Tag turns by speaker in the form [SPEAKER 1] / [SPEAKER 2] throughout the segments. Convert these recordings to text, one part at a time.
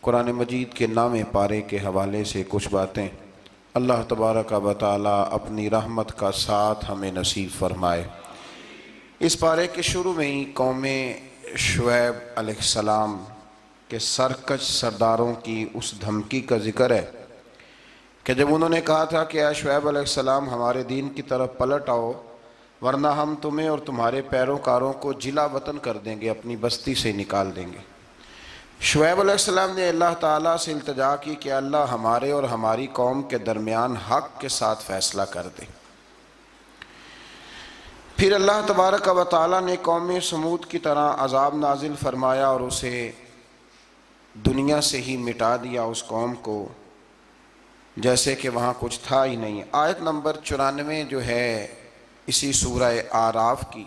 [SPEAKER 1] قرآن مجید کے نام پارے کے حوالے سے کچھ باتیں اللہ تبارک و تعالی اپنی رحمت کا ساتھ ہمیں نصیب فرمائے۔ اس پارے کے شروع میں ہی قوم شعیب علیہ السلام کے سرکش سرداروں کی اس دھمکی کا ذکر ہے کہ جب انہوں نے کہا تھا کہ اے شعیب علیہ السلام ہمارے دین کی طرف پلٹ آؤ ورنہ ہم تمہیں اور تمہارے پیروکاروں کو جلا وطن کر دیں گے، اپنی بستی سے نکال دیں گے۔ شعیب علیہ السلام نے اللہ تعالیٰ سے التجا کی کہ اللہ ہمارے اور ہماری قوم کے درمیان حق کے ساتھ فیصلہ کر دے۔ پھر اللہ تبارک و تعالیٰ نے قوم سمود کی طرح عذاب نازل فرمایا اور اسے دنیا سے ہی مٹا دیا، اس قوم کو، جیسے کہ وہاں کچھ تھا ہی نہیں۔ آیت نمبر 94 جو ہے اسی سورہ اعراف کی،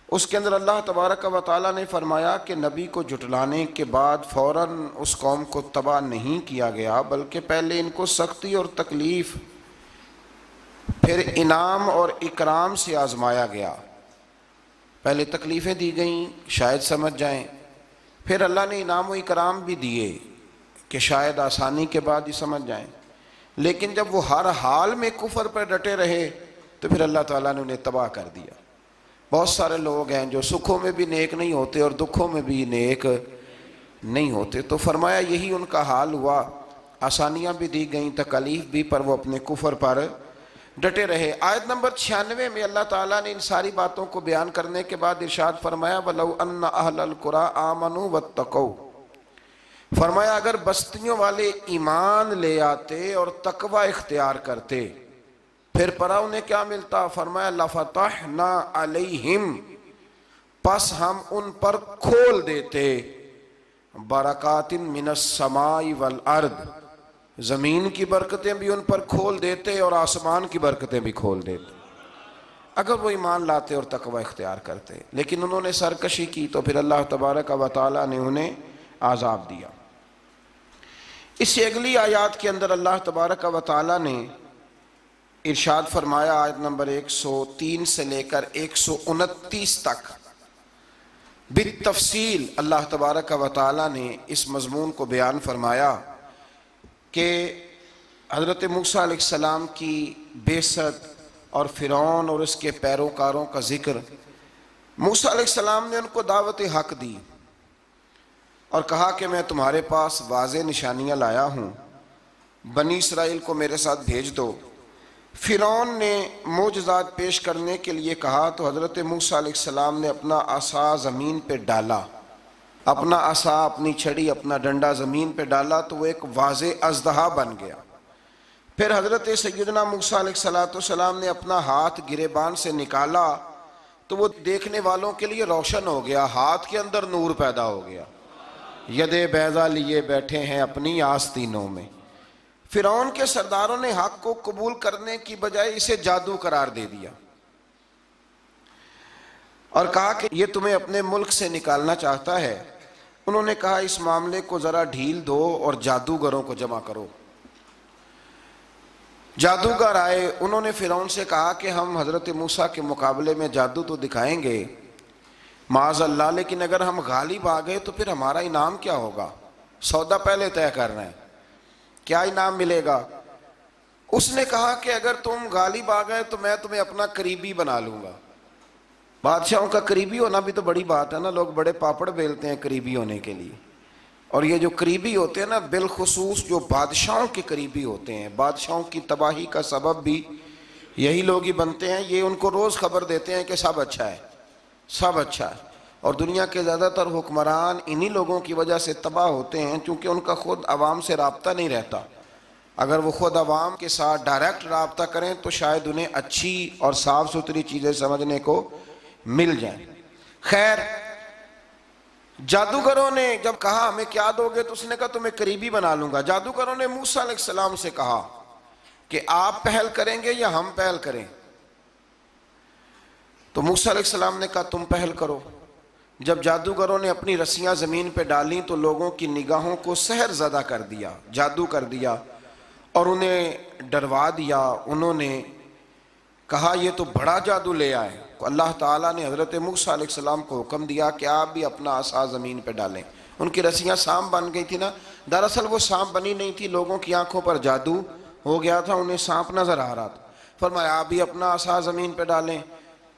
[SPEAKER 1] اس کے اندر اللہ تبارک و تعالیٰ نے فرمایا کہ نبی کو جھٹلانے کے بعد فوراً اس قوم کو تباہ نہیں کیا گیا، بلکہ پہلے ان کو سختی اور تکلیف پھر انعام اور اکرام سے آزمایا گیا۔ پہلے تکلیفیں دی گئیں شاید سمجھ جائیں، پھر اللہ نے انعام و اکرام بھی دیے کہ شاید آسانی کے بعد ہی سمجھ جائیں، لیکن جب وہ ہر حال میں کفر پر ڈٹے رہے تو پھر اللہ تعالیٰ نے انہیں تباہ کر دیا۔ بہت سارے لوگ ہیں جو سکھوں میں بھی نیک نہیں ہوتے اور دکھوں میں بھی نیک نہیں ہوتے، تو فرمایا یہی ان کا حال ہوا، آسانیاں بھی دی گئیں، تکالیف بھی، پر وہ اپنے کفر پر ڈٹے رہے۔ آیت نمبر 96 میں اللہ تعالیٰ نے ان ساری باتوں کو بیان کرنے کے بعد ارشاد فرمایا وَلَوْ أَنَّ أَهْلَ الْقُرَىٰ آمَنُوا وَاتَّقَوْا، فرمایا اگر بستیوں والے ایمان لے آتے اور تقوی اختیار کرتے پھر پرا انہیں کیا ملتا؟ فرمایا لَفَتَحْنَا عَلَيْهِمْ، پس ہم ان پر کھول دیتے برکات من السماء والارض، زمین کی برکتیں بھی ان پر کھول دیتے اور آسمان کی برکتیں بھی کھول دیتے اگر وہ ایمان لاتے اور تقوی اختیار کرتے، لیکن انہوں نے سرکشی کی تو پھر اللہ تبارک و تعالیٰ نے انہیں عذاب دیا۔ اس سے اگلی آیات کے اندر اللہ تبارک و تعالیٰ نے ارشاد فرمایا آیت نمبر 103 سے لے کر 129 تک بالتفصیل اللہ تبارک و تعالیٰ نے اس مضمون کو بیان فرمایا کہ حضرت موسیٰ علیہ السلام کی بعثت اور فرعون اور اس کے پیروکاروں کا ذکر۔ موسیٰ علیہ السلام نے ان کو دعوت حق دی اور کہا کہ میں تمہارے پاس واضح نشانیاں لایا ہوں، بنی اسرائیل کو میرے ساتھ بھیج دو۔ فرعون نے معجزات پیش کرنے کے لیے کہا تو حضرت موسیٰ علیہ السلام نے اپنا عصا زمین پہ ڈالا، اپنا عصا، اپنی چھڑی، اپنا ڈنڈا زمین پہ ڈالا تو وہ ایک واضح اژدہا بن گیا۔ پھر حضرت سیدنا موسیٰ علیہ السلام نے اپنا ہاتھ گریبان سے نکالا تو وہ دیکھنے والوں کے لیے روشن ہو گیا، ہاتھ کے اندر نور پیدا ہو گیا، ید بیضا لیے بیٹھے ہیں اپنی آستینوں میں۔ فرعون کے سرداروں نے حق کو قبول کرنے کی بجائے اسے جادو قرار دے دیا اور کہا کہ یہ تمہیں اپنے ملک سے نکالنا چاہتا ہے۔ انہوں نے کہا اس معاملے کو ذرا ڈھیل دو اور جادوگروں کو جمع کرو۔ جادوگر آئے، انہوں نے فرعون سے کہا کہ ہم حضرت موسیٰ کے مقابلے میں جادو تو دکھائیں گے معاذ اللہ، لیکن اگر ہم غالب آ گئے تو پھر ہمارا انعام کیا ہوگا؟ سودا پہلے طے کر رہے ہیں، کیا انعام ملے گا؟ اس نے کہا کہ اگر تم غالب آ گئے تو میں تمہیں اپنا قریبی بنا لوں گا۔ بادشاہوں کا قریبی ہونا بھی تو بڑی بات ہے نا، لوگ بڑے پاپڑ بیلتے ہیں قریبی ہونے کے لیے، اور یہ جو قریبی ہوتے ہیں نا، بالخصوص جو بادشاہوں کے قریبی ہوتے ہیں، بادشاہوں کی تباہی کا سبب بھی یہی لوگ ہی بنتے ہیں۔ یہ ان کو روز خبر دیتے ہیں کہ سب اچھا ہے، سب اچھا ہے، اور دنیا کے زیادہ تر حکمران انہی لوگوں کی وجہ سے تباہ ہوتے ہیں، چونکہ ان کا خود عوام سے رابطہ نہیں رہتا۔ اگر وہ خود عوام کے ساتھ ڈائریکٹ رابطہ کریں تو شاید انہیں اچھی اور صاف ستھری چیزیں سمجھنے کو مل جائیں۔ خیر، جادوگروں نے جب کہا ہمیں کیا دو گے تو اس نے کہا تمہیں قریبی بنا لوں گا۔ جادوگروں نے موسیٰ علیہ السلام سے کہا کہ آپ پہل کریں گے یا ہم پہل کریں؟ تو موسیٰ علیہ السلام نے کہا تم پہل کرو۔ جب جادوگروں نے اپنی رسیاں زمین پہ ڈالیں تو لوگوں کی نگاہوں کو سحر زدہ کر دیا، جادو کر دیا اور انہیں ڈروا دیا۔ انہوں نے کہا یہ تو بڑا جادو لے آئے۔ اللہ تعالیٰ نے حضرت موسیٰ علیہ السلام کو حکم دیا کہ آپ بھی اپنا عصا زمین پہ ڈالیں۔ ان کی رسیاں سانپ بن گئی تھی نا، دراصل وہ سانپ بنی نہیں تھی، لوگوں کی آنکھوں پر جادو ہو گیا تھا، انہیں سانپ نظر آ رہا تھا۔ فرمایا آپ بھی اپنا عصا زمین پہ ڈالیں،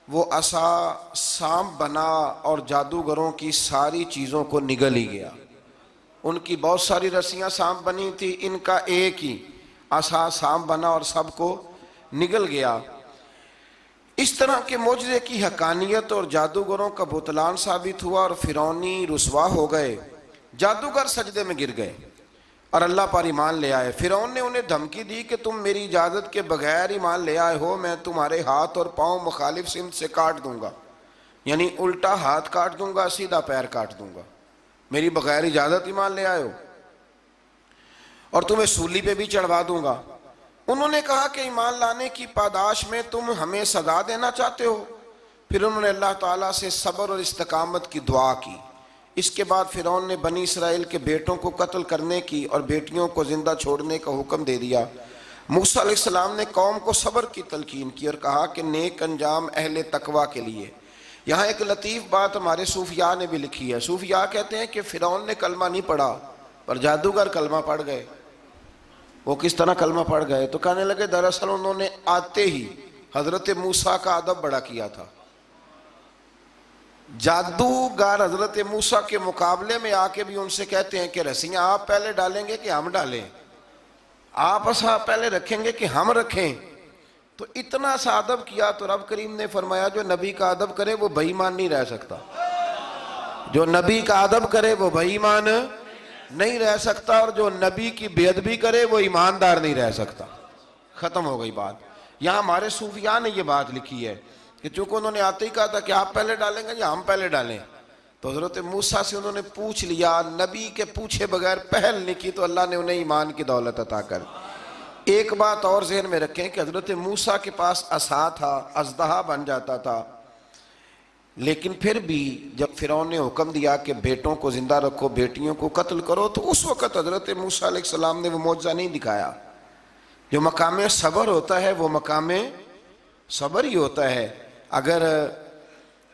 [SPEAKER 1] وہ عصا سانپ بنا اور جادوگروں کی ساری چیزوں کو نگل ہی گیا۔ ان کی بہت ساری رسیاں سانپ بنی تھی، ان کا ایک ہی عصا سانپ بنا اور سب کو نگل گیا۔ اس طرح کے معجزے کی حقانیت اور جادوگروں کا بطلان ثابت ہوا اور فرعونی رسوا ہو گئے، جادوگر سجدے میں گر گئے اور اللہ پر ایمان لے آئے۔ فرعون نے انہیں دھمکی دی کہ تم میری اجازت کے بغیر ایمان لے آئے ہو، میں تمہارے ہاتھ اور پاؤں مخالف سمت سے کاٹ دوں گا، یعنی الٹا ہاتھ کاٹ دوں گا، سیدھا پیر کاٹ دوں گا، میری بغیر اجازت ایمان لے آئے ہو، اور تمہیں سولی پہ بھی چڑھوا دوں گا۔ انہوں نے کہا کہ ایمان لانے کی پاداش میں تم ہمیں سزا دینا چاہتے ہو؟ پھر انہوں نے اللہ تعالیٰ سے صبر اور استقامت کی دعا کی۔ اس کے بعد فرعون نے بنی اسرائیل کے بیٹوں کو قتل کرنے کی اور بیٹیوں کو زندہ چھوڑنے کا حکم دے دیا۔ موسیٰ علیہ السلام نے قوم کو صبر کی تلقین کی اور کہا کہ نیک انجام اہل تقویٰ کے لیے۔ یہاں ایک لطیف بات ہمارے صوفیاء نے بھی لکھی ہے۔ صوفیاء کہتے ہیں کہ فرعون نے کلمہ نہیں پڑھا پر جادوگر کلمہ پڑھ گئے۔ وہ کس طرح کلمہ پڑھ گئے؟ تو کہنے لگے دراصل انہوں نے آتے ہی حضرت موسیٰ کا ادب بڑا کیا تھا۔ جادوگر حضرت موسیٰ کے مقابلے میں آ کے بھی ان سے کہتے ہیں کہ رسیاں آپ پہلے ڈالیں گے کہ ہم ڈالیں؟ آپ عصا پہلے رکھیں گے کہ ہم رکھیں؟ تو اتنا سا ادب کیا تو رب کریم نے فرمایا جو نبی کا ادب کرے وہ بے ایمان نہیں رہ سکتا، جو نبی کا ادب کرے وہ بے ایمان نہیں رہ سکتا، اور جو نبی کی بے ادبی کرے وہ ایماندار نہیں رہ سکتا۔ ختم ہو گئی بات۔ یہاں ہمارے صوفیاء نے یہ بات لکھی ہے کہ چونکہ انہوں نے آتے ہی کہا تھا کہ آپ پہلے ڈالیں گے یا ہم پہلے ڈالیں، تو حضرت موسیٰ سے انہوں نے پوچھ لیا، نبی کے پوچھے بغیر پہل نہیں کی، تو اللہ نے انہیں ایمان کی دولت عطا کر۔ ایک بات اور ذہن میں رکھیں کہ حضرت موسیٰ کے پاس عصا تھا، اژدہا بن جاتا تھا، لیکن پھر بھی جب فرعون نے حکم دیا کہ بیٹوں کو زندہ رکھو، بیٹیوں کو قتل کرو، تو اس وقت حضرت موسیٰ علیہ السلام نے وہ معجزہ نہیں دکھایا۔ جو مقام صبر ہوتا ہے وہ مقام صبر ہی ہوتا ہے۔ اگر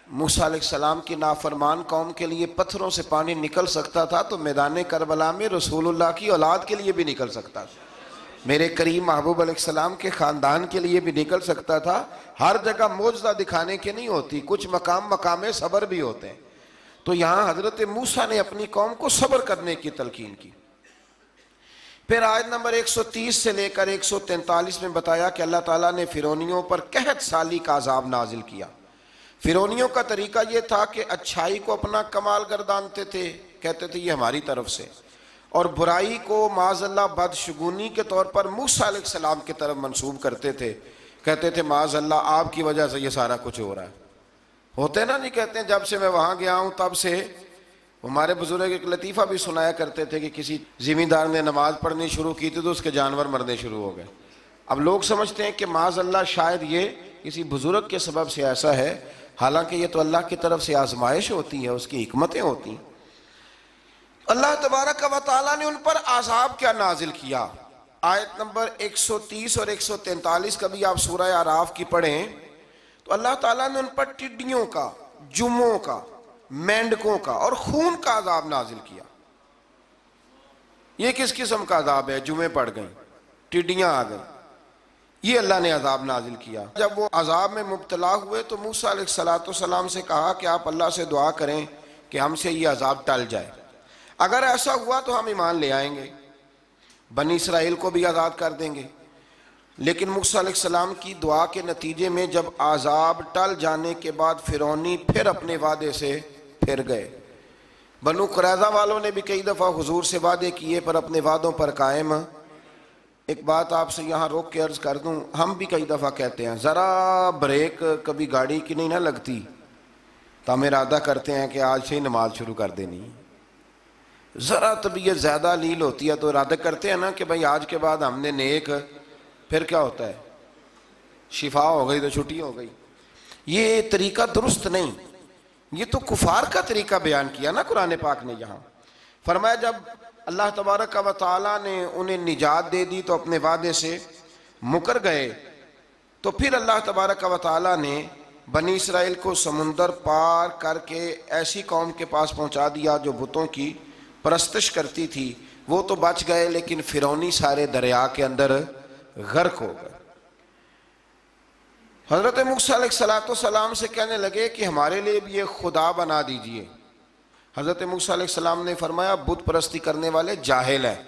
[SPEAKER 1] موسیٰ علیہ السلام کی نافرمان قوم کے لیے پتھروں سے پانی نکل سکتا تھا تو میدان کربلا میں رسول اللہ کی اولاد کے لیے بھی نکل سکتا تھا، میرے کریم محبوب علیہ السلام کے خاندان کے لیے بھی نکل سکتا تھا۔ ہر جگہ معجزہ دکھانے کے نہیں ہوتی، کچھ مقام صبر بھی ہوتے ہیں۔ تو یہاں حضرت موسیٰ نے اپنی قوم کو صبر کرنے کی تلقین کی۔ پھر آیت نمبر 130 سے لے کر 143 میں بتایا کہ اللہ تعالیٰ نے فرعونیوں پر قحط سالی کا عذاب نازل کیا۔ فرعونیوں کا طریقہ یہ تھا کہ اچھائی کو اپنا کمال گردانتے تھے، کہتے تھے یہ ہماری طرف سے، اور برائی کو معاذ اللہ بدشگونی کے طور پر موسیٰ علیہ السلام کی طرف منسوب کرتے تھے، کہتے تھے معاذ اللہ آپ کی وجہ سے یہ سارا کچھ ہو رہا ہے۔ ہوتے نا، نہیں کہتے ہیں جب سے میں وہاں گیا ہوں تب سے، ہمارے بزرگ ایک لطیفہ بھی سنایا کرتے تھے کہ کسی زمیندار نے نماز پڑھنی شروع کی تھی تو اس کے جانور مرنے شروع ہو گئے۔ اب لوگ سمجھتے ہیں کہ معاذ اللہ شاید یہ کسی بزرگ کے سبب سے ایسا ہے، حالانکہ یہ تو اللہ کی طرف سے آزمائش ہوتی ہے، اس کی حکمتیں ہوتی ہیں۔ اللہ تبارک و تعالیٰ نے ان پر عذاب کیا نازل کیا؟ آیت نمبر 130 اور 143 کا بھی آپ سورہ اعراف کی پڑھیں تو اللہ تعالیٰ نے ان پر ٹڈیوں کا، جموں کا، مینڈکوں کا اور خون کا عذاب نازل کیا۔ یہ کس قسم کا عذاب ہے؟ جمعیں پڑ گئیں، ٹڈیاں آ گئیں، یہ اللہ نے عذاب نازل کیا۔ جب وہ عذاب میں مبتلا ہوئے تو موسیٰ علیہ السلام سے کہا کہ آپ اللہ سے دعا کریں کہ ہم سے یہ عذاب ٹل جائے، اگر ایسا ہوا تو ہم ایمان لے آئیں گے، بنی اسرائیل کو بھی آزاد کر دیں گے۔ لیکن موسیٰ علیہ السلام کی دعا کے نتیجے میں جب عذاب ٹل جانے کے بعد فرعونی پھر اپنے وعدے سے پھر گئے۔ بنو قریظہ والوں نے بھی کئی دفعہ حضور سے وعدے کیے پر اپنے وعدوں پر قائم۔ ایک بات آپ سے یہاں روک کے عرض کر دوں، ہم بھی کئی دفعہ کہتے ہیں ذرا بریک کبھی گاڑی کی نہیں نہ لگتی تو ہم ارادہ کرتے ہیں کہ آج سے ہی نماز شروع کر دینی، ذرا طبیعت زیادہ لیل ہوتی ہے تو ارادہ کرتے ہیں نا کہ بھائی آج کے بعد ہم نے نیک، پھر کیا ہوتا ہے شفا ہو گئی تو چھٹی ہو گئی۔ یہ طریقہ درست نہیں، یہ تو کفار کا طریقہ بیان کیا نا قرآن پاک نے۔ یہاں فرمایا جب اللہ تبارک و تعالیٰ نے انہیں نجات دے دی تو اپنے وعدے سے مکر گئے، تو پھر اللہ تبارک و تعالیٰ نے بنی اسرائیل کو سمندر پار کر کے ایسی قوم کے پاس پہنچا دیا جو بتوں کی پرستش کرتی تھی وہ تو بچ گئے، لیکن فرعونی سارے دریا کے اندر غرق ہو گئے۔ حضرت موسیٰ علیہ السلام سے کہنے لگے کہ ہمارے لیے بھی ایک خدا بنا دیجئے۔ حضرت موسیٰ علیہ السلام نے فرمایا بت پرستی کرنے والے جاہل ہیں۔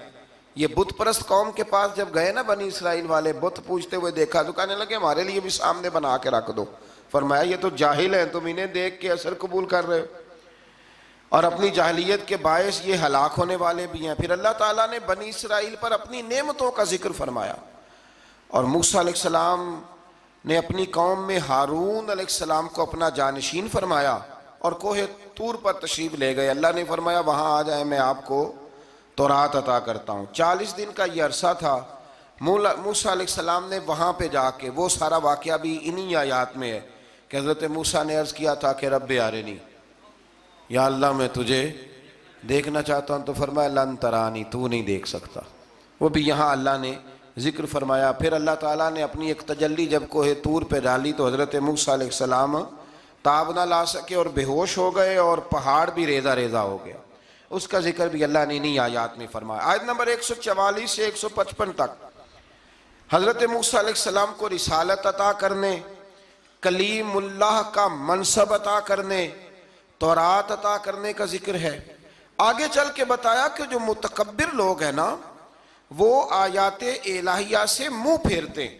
[SPEAKER 1] یہ بت پرست قوم کے پاس جب گئے نا بنی اسرائیل والے، بت پوجتے ہوئے دیکھا تو کہنے لگے ہمارے لیے بھی سامنے بنا کے رکھ دو۔ فرمایا یہ تو جاہل ہیں، تم انہیں دیکھ کے اثر قبول کر رہے ہو، اور اپنی جاہلیت کے باعث یہ ہلاک ہونے والے بھی ہیں۔ پھر اللہ تعالیٰ نے بنی اسرائیل پر اپنی نعمتوں کا ذکر فرمایا، اور موسیٰ علیہ السلام نے اپنی قوم میں ہارون علیہ السلام کو اپنا جانشین فرمایا اور کوہ طور پر تشریف لے گئے۔ اللہ نے فرمایا وہاں آ جائیں، میں آپ کو تورات عطا کرتا ہوں۔ 40 دن کا یہ عرصہ تھا۔ موسیٰ علیہ السلام نے وہاں پہ جا کے، وہ سارا واقعہ بھی انہی آیات میں ہے کہ حضرت موسیٰ نے عرض کیا تھا کہ رب ارنی، یا اللہ میں تجھے دیکھنا چاہتا ہوں، تو فرمایا لن ترانی، تو نہیں دیکھ سکتا۔ وہ بھی یہاں اللہ نے ذکر فرمایا۔ پھر اللہ تعالیٰ نے اپنی ایک تجلی جب کوہ طور پہ ڈالی تو حضرت موسیٰ علیہ السلام تاب نہ لا سکے اور بے ہوش ہو گئے، اور پہاڑ بھی ریزہ ریزہ ہو گیا۔ اس کا ذکر بھی اللہ نے انہی آیات میں فرمایا۔ آیت نمبر 144 سے 155 تک حضرت موسیٰ علیہ السلام کو رسالت عطا کرنے، کلیم اللہ کا منصب عطا کرنے، تورات عطا کرنے کا ذکر ہے۔ آگے چل کے بتایا کہ جو متکبر لوگ ہیں نا، وہ آیات الہیہ سے منہ پھیرتے ہیں،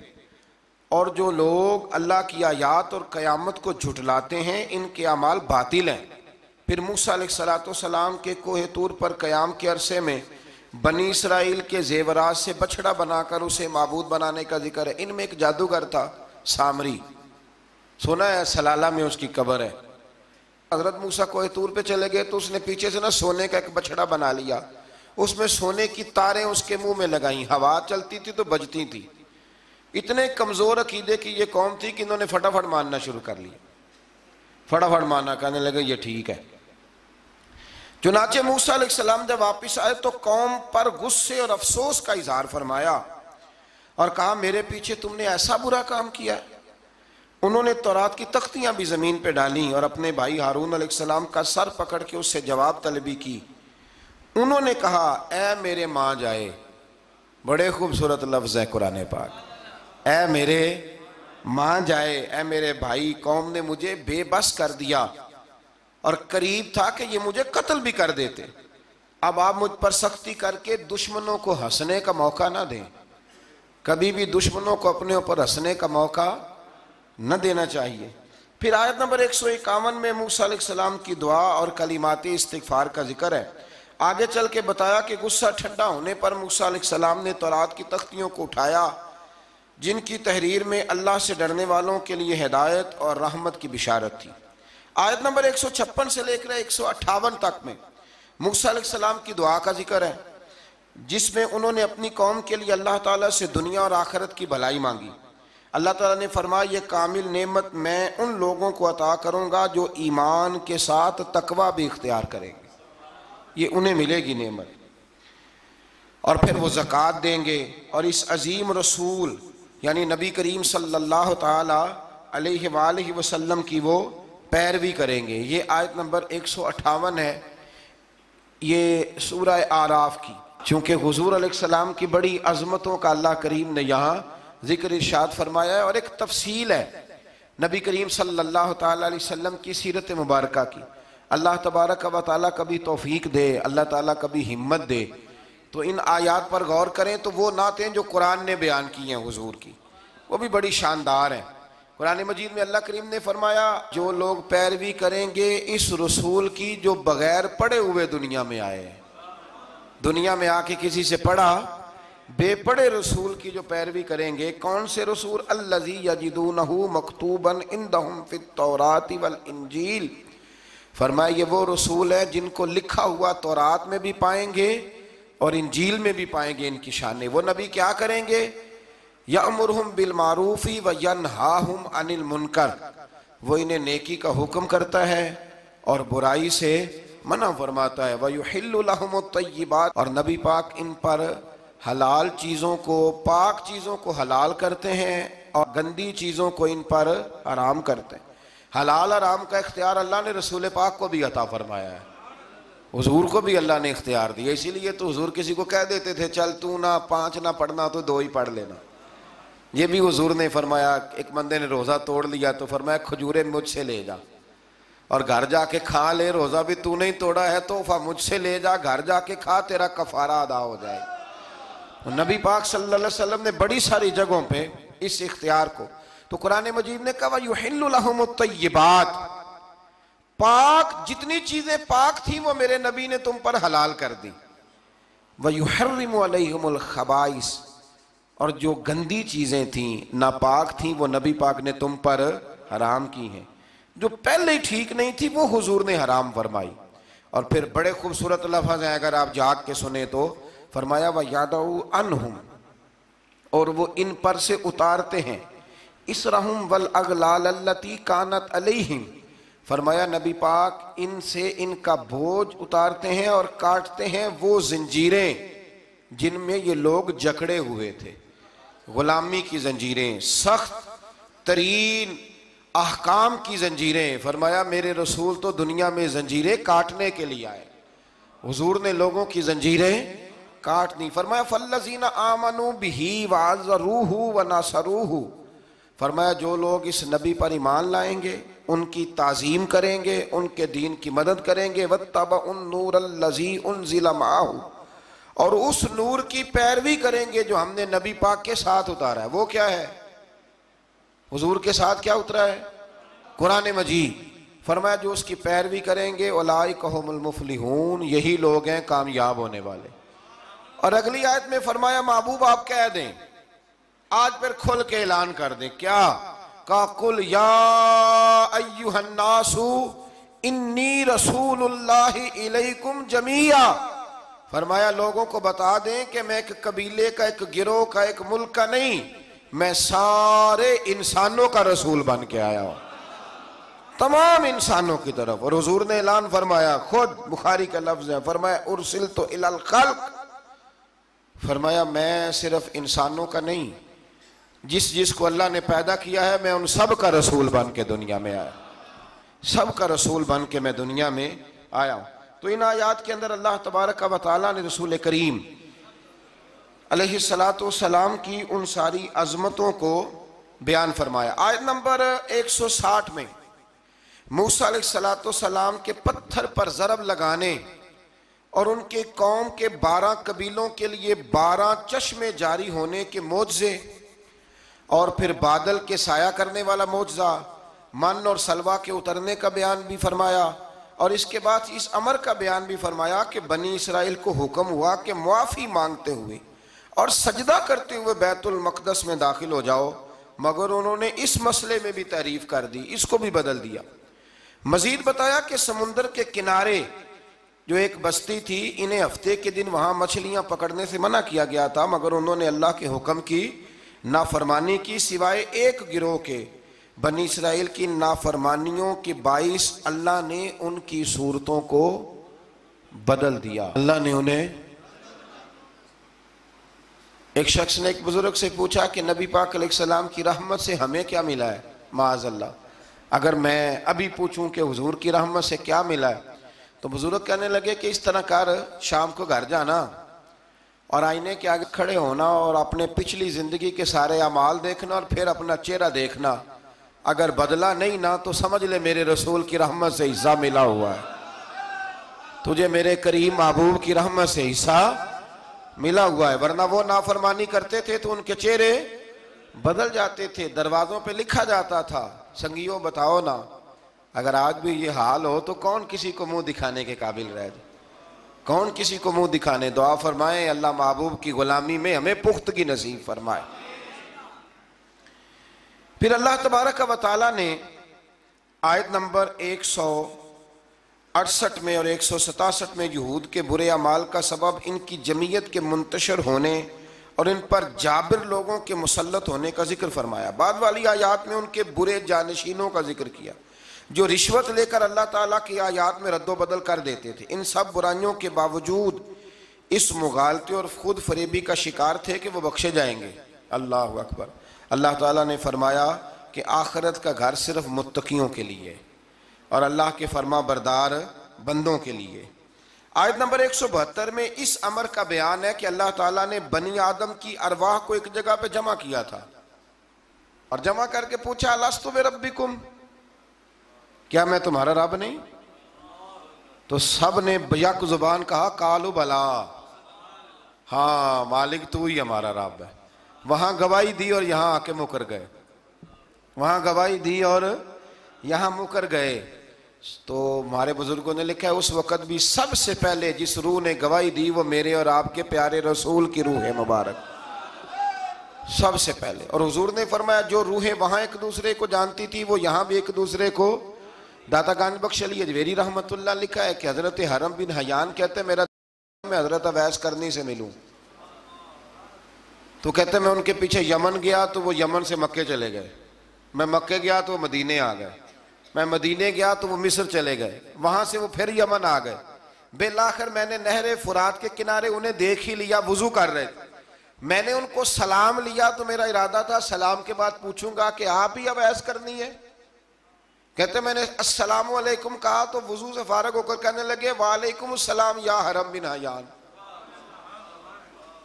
[SPEAKER 1] اور جو لوگ اللہ کی آیات اور قیامت کو جھٹلاتے ہیں ان کے اعمال باطل ہیں۔ پھر موسیٰ علیہ السلام کے کوہ طور پر قیام کے عرصے میں بنی اسرائیل کے زیورات سے بچڑا بنا کر اسے معبود بنانے کا ذکر ہے۔ ان میں ایک جادوگر تھا سامری، سنا ہے سلالہ میں اس کی قبر ہے۔ حضرت موسیٰ کوہ طور پہ چلے گئے تو اس نے پیچھے سے نا سونے کا ایک بچڑا بنا لیا، اس میں سونے کی تاریں اس کے منہ میں لگائیں، ہوا چلتی تھی تو بجتی تھی۔ اتنے کمزور عقیدے کی یہ قوم تھی کہ انہوں نے فٹافٹ ماننا شروع کر لیا، فٹافٹ ماننا، کہنے لگے یہ ٹھیک ہے۔ چنانچہ موسیٰ علیہ السلام جب واپس آئے تو قوم پر غصے اور افسوس کا اظہار فرمایا اور کہا میرے پیچھے تم نے ایسا برا کام کیا۔ انہوں نے تورات کی تختیاں بھی زمین پہ ڈالیں اور اپنے بھائی ہارون علیہ السلام کا سر پکڑ کے اس سے جواب طلبی کی۔ انہوں نے کہا اے میرے ماں جائے، بڑے خوبصورت لفظ ہے قرآن پاک، اے میرے ماں جائے، اے میرے بھائی، قوم نے مجھے بے بس کر دیا اور قریب تھا کہ یہ مجھے قتل بھی کر دیتے۔ اب آپ مجھ پر سختی کر کے دشمنوں کو ہنسنے کا موقع نہ دیں، کبھی بھی دشمنوں کو اپنے اوپر ہنسنے کا موقع نہ دینا چاہیے۔ پھر آیت نمبر 151 میں موسیٰ علیہ السلام کی دعا اور کلمات استغفار کا ذکر ہے۔ آگے چل کے بتایا کہ غصہ ٹھنڈا ہونے پر موسیٰ علیہ السلام نے تورات کی تختیوں کو اٹھایا، جن کی تحریر میں اللہ سے ڈرنے والوں کے لیے ہدایت اور رحمت کی بشارت تھی۔ آیت نمبر 156 سے لے کر 158 تک میں موسیٰ علیہ السلام کی دعا کا ذکر ہے، جس میں انہوں نے اپنی قوم کے لیے اللہ تعالیٰ سے دنیا اور آخرت کی بھلائی مانگی۔ اللہ تعالیٰ نے فرمایا یہ کامل نعمت میں ان لوگوں کو عطا کروں گا جو ایمان کے ساتھ تقوی بھی اختیار کریں گے، یہ انہیں ملے گی نعمت، اور پھر وہ زکوٰۃ دیں گے اور اس عظیم رسول یعنی نبی کریم صلی اللہ تعالی علیہ وآلہ وسلم کی وہ پیروی کریں گے۔ یہ آیت نمبر 158 ہے، یہ سورہ آراف کی۔ چونکہ حضور علیہ السلام کی بڑی عظمتوں کا اللہ کریم نے یہاں ذکر ارشاد فرمایا ہے، اور ایک تفصیل ہے نبی کریم صلی اللہ تعالی علیہ وسلم کی سیرت مبارکہ کی۔ اللہ تبارک و تعالیٰ کبھی توفیق دے، اللہ تعالیٰ کبھی ہمت دے تو ان آیات پر غور کریں تو وہ نعتیں جو قرآن نے بیان کی ہیں حضور کی، وہ بھی بڑی شاندار ہیں۔ قرآن مجید میں اللہ کریم نے فرمایا جو لوگ پیروی کریں گے اس رسول کی جو بغیر پڑھے ہوئے دنیا میں آئے ہیں، دنیا میں آ کے کسی سے پڑھا بے پڑھے رسول کی جو پیروی کریں گے۔ کون سے رسول؟ الذی یجدونہ مکتوبا عندہم فی التوراۃ والانجیل، فرمایا یہ وہ رسول ہے جن کو لکھا ہوا تورات میں بھی پائیں گے اور انجیل میں بھی پائیں گے ان کی شانیں۔ وہ نبی کیا کریں گے؟ یأمرہم بالمعروف وینہاہم عن المنکر، وہ انہیں نیکی کا حکم کرتا ہے اور برائی سے منع فرماتا ہے۔ ویحل لہم الطیبات، اور نبی پاک ان پر حلال چیزوں کو، پاک چیزوں کو حلال کرتے ہیں اور گندی چیزوں کو ان پر حرام کرتے ہیں۔ حلال حرام کا اختیار اللہ نے رسول پاک کو بھی عطا فرمایا ہے۔ حضور کو بھی اللہ نے اختیار دیا، اسی لیے تو حضور کسی کو کہہ دیتے تھے چل تو نہ 5 نہ پڑھنا تو 2 ہی پڑھ لینا۔ یہ بھی حضور نے فرمایا، ایک بندے نے روزہ توڑ لیا تو فرمایا کھجوریں مجھ سے لے جا اور گھر جا کے کھا لے، روزہ بھی تو نہیں توڑا ہے تحفہ مجھ سے لے جا، گھر جا کے کھا، تیرا کفارہ ادا ہو جائے۔ نبی پاک صلی اللہ علیہ وسلم نے بڑی ساری جگہوں پہ اس اختیار کو، تو قرآن مجید نے کہا وَيُحِلُّ لَهُمُ الطَّيِّبَاتِ، پاک جتنی چیزیں پاک تھیں وہ میرے نبی نے تم پر حلال کر دی، وَيُحَرِّمُ عَلَيْهِمُ الْخَبَائِثِ، اور جو گندی چیزیں تھیں ناپاک تھیں وہ نبی پاک نے تم پر حرام کی ہیں، جو پہلے ہی ٹھیک نہیں تھی وہ حضور نے حرام فرمائی۔ اور پھر بڑے خوبصورت لفظ ہیں، اگر آپ جاگ کے سنیں تو فرمایا وَيَدَعُ عَنْهُمْ، اور وہ ان پر سے اتارتے ہیں، اِسْرَهُمْ وَالْأَغْلَالَ الَّتِي كَانَتْ عَلَيْهِمْ، فرمایا نبی پاک ان سے ان کا بوجھ اتارتے ہیں اور کاٹتے ہیں وہ زنجیریں جن میں یہ لوگ جکڑے ہوئے تھے، غلامی کی زنجیریں، سخت ترین احکام کی زنجیریں۔ فرمایا میرے رسول تو دنیا میں زنجیریں کاٹنے کے لیے آئے، حضور نے لوگوں کی زنجیریں کاٹ دی۔ فرمایا فَالَّذِينَ آمَنُوا بِهِ وَعَزَّرُوهُ وَنَصَرُوهُ، فرمایا جو لوگ اس نبی پر ایمان لائیں گے، ان کی تعظیم کریں گے، ان کے دین کی مدد کریں گے، وَاتَّبَعُوا النُّورَ الَّذِي أُنزِلَ مَعَهُ، اور اس نور کی پیروی کریں گے جو ہم نے نبی پاک کے ساتھ اتارا ہے۔ وہ کیا ہے؟ حضور کے ساتھ کیا اترا ہے؟ قرآن مجید۔ فرمایا جو اس کی پیروی کریں گے اولئک ھم المفلحون، یہی لوگ ہیں کامیاب ہونے والے۔ اور اگلی آیت میں فرمایا محبوب آپ کہہ دیں، آج پھر کھل کے اعلان کر دیں، کیا کہا قل یا ایھا الناس انی رسول اللہ الیکم جمیعا، فرمایا لوگوں کو بتا دیں کہ میں ایک قبیلے کا، ایک گروہ کا، ایک ملک کا نہیں، میں سارے انسانوں کا رسول بن کے آیا ہوں، تمام انسانوں کی طرف۔ اور حضور نے اعلان فرمایا، خود بخاری کا لفظ ہے، فرمایا ارسلت الی الخلق، فرمایا میں صرف انسانوں کا نہیں، جس کو اللہ نے پیدا کیا ہے میں ان سب کا رسول بن کے دنیا میں آیا، سب کا رسول بن کے میں دنیا میں آیا ہوں۔ تو ان آیات کے اندر اللہ تبارک و تعالیٰ نے رسول کریم علیہ السلام کی ان ساری عظمتوں کو بیان فرمایا۔ آیت نمبر 160 میں موسیٰ علیہ السلام کے پتھر پر ضرب لگانے اور ان کے قوم کے 12 قبیلوں کے لیے 12 چشمے جاری ہونے کے معجزے، اور پھر بادل کے سایہ کرنے والا معجزہ، من اور سلوہ کے اترنے کا بیان بھی فرمایا، اور اس کے بعد اس امر کا بیان بھی فرمایا کہ بنی اسرائیل کو حکم ہوا کہ معافی مانگتے ہوئے اور سجدہ کرتے ہوئے بیت المقدس میں داخل ہو جاؤ، مگر انہوں نے اس مسئلے میں بھی تحریف کر دی، اس کو بھی بدل دیا۔ مزید بتایا کہ سمندر کے کنارے جو ایک بستی تھی، انہیں ہفتے کے دن وہاں مچھلیاں پکڑنے سے منع کیا گیا تھا، مگر انہوں نے اللہ کے حکم کی نافرمانی کی، سوائے ایک گروہ کے۔ بنی اسرائیل کی نافرمانیوں کے باعث اللہ نے ان کی صورتوں کو بدل دیا، اللہ نے انہیں۔ ایک شخص نے ایک بزرگ سے پوچھا کہ نبی پاک علیہ السلام کی رحمت سے ہمیں کیا ملا ہے؟ معاذ اللہ، اگر میں ابھی پوچھوں کہ حضور کی رحمت سے کیا ملا ہے، تو بزرگ کہنے لگے کہ اس طرح کر، شام کو گھر جانا اور آئینے کے آگے کھڑے ہونا اور اپنے پچھلی زندگی کے سارے اعمال دیکھنا اور پھر اپنا چہرہ دیکھنا، اگر بدلا نہیں نا تو سمجھ لے میرے رسول کی رحمت سے حصہ ملا ہوا ہے، تجھے میرے کریم محبوب کی رحمت سے حصہ ملا ہوا ہے۔ ورنہ وہ نافرمانی کرتے تھے تو ان کے چہرے بدل جاتے تھے، دروازوں پہ لکھا جاتا تھا۔ سنگیوں بتاؤ نا، اگر آج بھی یہ حال ہو تو کون کسی کو منہ دکھانے کے قابل رہ جائے؟ کون کسی کو منہ دکھانے؟ دعا فرمائیں اللہ محبوب کی غلامی میں ہمیں پختگی نصیب فرمائے۔ پھر اللہ تبارک و تعالیٰ نے آیت نمبر 168 میں اور 167 میں یہود کے برے اعمال کا سبب ان کی جمعیت کے منتشر ہونے اور ان پر جابر لوگوں کے مسلط ہونے کا ذکر فرمایا۔ بعد والی آیات میں ان کے برے جانشینوں کا ذکر کیا جو رشوت لے کر اللہ تعالیٰ کی آیات میں رد و بدل کر دیتے تھے۔ ان سب برائیوں کے باوجود اس مغالطے اور خود فریبی کا شکار تھے کہ وہ بخشے جائیں گے۔ اللہ اکبر۔ اللہ تعالیٰ نے فرمایا کہ آخرت کا گھر صرف متقیوں کے لیے اور اللہ کے فرما بردار بندوں کے لیے۔ آیت نمبر 172 میں اس امر کا بیان ہے کہ اللہ تعالیٰ نے بنی آدم کی ارواح کو ایک جگہ پہ جمع کیا تھا اور جمع کر کے پوچھا الستو بربکم، کیا میں تمہارا رب نہیں؟ تو سب نے بیک زبان کہا قالوا بلا، ہاں مالک تو ہی ہمارا رب ہے۔ وہاں گواہی دی اور یہاں آ کے مکر گئے، وہاں گواہی دی اور یہاں مکر گئے۔ تو ہمارے بزرگوں نے لکھا ہے اس وقت بھی سب سے پہلے جس روح نے گواہی دی وہ میرے اور آپ کے پیارے رسول کی روح ہے مبارک، سب سے پہلے۔ اور حضور نے فرمایا جو روحیں وہاں ایک دوسرے کو جانتی تھی وہ یہاں بھی ایک دوسرے کو۔ داتا گنج بخش علی اجویری رحمت اللہ لکھا ہے کہ حضرت حرم بن حیان کہتے ہیں میرا میں حضرت اویس کرنی سے ملوں، تو کہتے ہیں میں ان کے پیچھے یمن گیا تو وہ یمن سے مکے چلے گئے، میں مکے گیا تو وہ مدینے آ گئے، میں مدینے گیا تو وہ مصر چلے گئے، وہاں سے وہ پھر یمن آ گئے۔ بالآخر میں نے نہر فرات کے کنارے انہیں دیکھ ہی لیا، وضو کر رہے تھے، میں نے ان کو سلام لیا تو میرا ارادہ تھا سلام کے بعد پوچھوں گا کہ آپ ہی اویس کرنی ہے؟ کہتے میں نے السلام علیکم کہا تو وضو سے فارغ ہو کر کہنے لگے وعلیکم السلام یا حرم بن حیان۔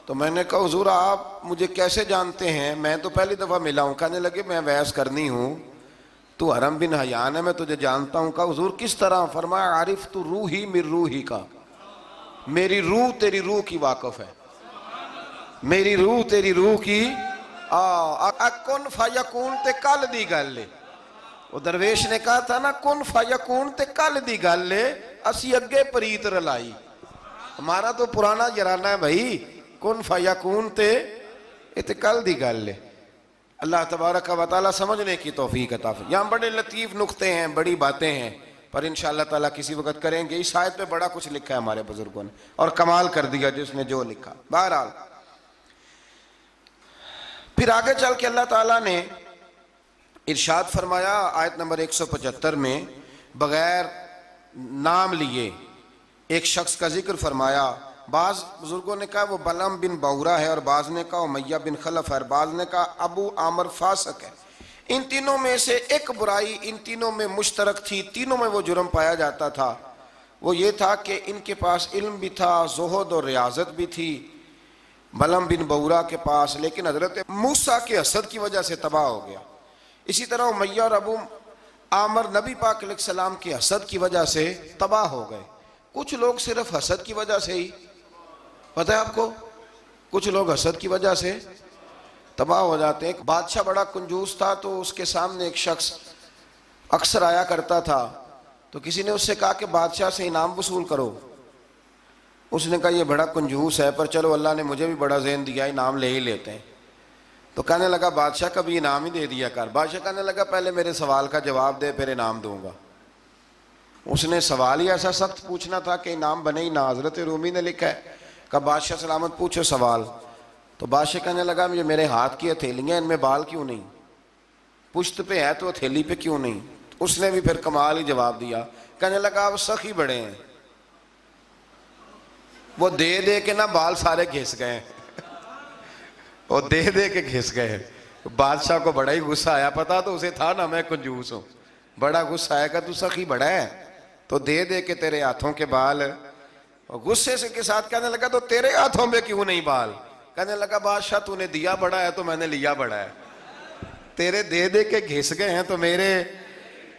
[SPEAKER 1] تو میں نے کہا حضور آپ مجھے کیسے جانتے ہیں؟ میں تو پہلی دفعہ ملا ہوں۔ کہنے لگے میں اویس کرنی ہوں، تو حرم بن حیان ہے، میں تجھے جانتا ہوں۔ کہا حضور کس طرح؟ فرمایا عارف تو روحی من روحی کا، میری روح تیری روح کی واقف ہے، میری روح تیری روح کی کن فیکون تے کل دی گل لے۔ وہ درویش نے کہا تھا نا کن فیکون تے کل دی گل لے، اسی اگے پریت رلائی۔ ہمارا تو پرانا جرانہ ہے بھائی، کن فیکون تے کل دی گل لے۔ اللہ تبارک و تعالیٰ سمجھنے کی توفیق عطا فرمائے۔ یہاں بڑے لطیف نقطے ہیں، بڑی باتیں ہیں، پر انشاءاللہ تعالیٰ کسی وقت کریں گے۔ اس آیت پہ بڑا کچھ لکھا ہے ہمارے بزرگوں نے اور کمال کر دیا جس نے جو لکھا۔ بہرحال پھر آگے چل کے اللہ تعالیٰ نے ارشاد فرمایا آیت نمبر 175 میں بغیر نام لیے ایک شخص کا ذکر فرمایا۔ بعض بزرگوں نے کہا وہ بلم بن بورا ہے، اور بعض نے کہا امیہ بن خلف ہے، اور بعض نے کہا ابو عامر فاسق ہے۔ ان تینوں میں سے ایک برائی ان تینوں میں مشترک تھی، تینوں میں وہ جرم پایا جاتا تھا، وہ یہ تھا کہ ان کے پاس علم بھی تھا، زہد اور ریاضت بھی تھی بلم بن بورا کے پاس، لیکن حضرت موسیٰ کے حسد کی وجہ سے تباہ ہو گیا۔ اسی طرح امیہ اور ابو عامر نبی پاک علیہ السلام کے حسد کی وجہ سے تباہ ہو گئے۔ کچھ لوگ صرف حسد کی وجہ سے ہی، پتہ ہے آپ کو، کچھ لوگ حسد کی وجہ سے تباہ ہو جاتے ہیں۔ ایک بادشاہ بڑا کنجوس تھا، تو اس کے سامنے ایک شخص اکثر آیا کرتا تھا، تو کسی نے اس سے کہا کہ بادشاہ سے انعام وصول کرو۔ اس نے کہا یہ بڑا کنجوس ہے، پر چلو اللہ نے مجھے بھی بڑا ذہن دیا، انعام لے ہی لیتے ہیں۔ تو کہنے لگا بادشاہ کا بھی انعام ہی دے دیا کر۔ بادشاہ کہنے لگا پہلے میرے سوال کا جواب دے پھر انعام دوں گا۔ اس نے سوال ہی ایسا سخت پوچھنا تھا کہ انعام بنے ہی نہ۔ حضرت رومی نے لکھا ہے کہ بادشاہ سلامت پوچھو سوال۔ تو بادشاہ کہنے لگا یہ میرے ہاتھ کی ہتھیلیاں، ان میں بال کیوں نہیں؟ پشت پہ ہے تو ہتھیلی پہ کیوں نہیں؟ اس نے بھی پھر کمال ہی جواب دیا، کہنے لگا آپ سخی بڑے ہیں، وہ دے دے کے نا بال سارے گھس گئے ہیں، وہ دے دے کے گھس گئے ہیں۔ بادشاہ کو بڑا ہی غصہ آیا، پتا تو اسے تھا نا میں کنجوس ہوں، بڑا غصہ آیا کہ تو سخی بڑا ہے تو دے دے کے تیرے ہاتھوں کے بال۔ غصے سے کے ساتھ کہنے لگا تو تیرے ہاتھوں میں کیوں نہیں بال؟ کہنے لگا بادشاہ تو نے دیا بڑا ہے تو میں نے لیا بڑا ہے، تیرے دے دے کے گھس گئے ہیں تو میرے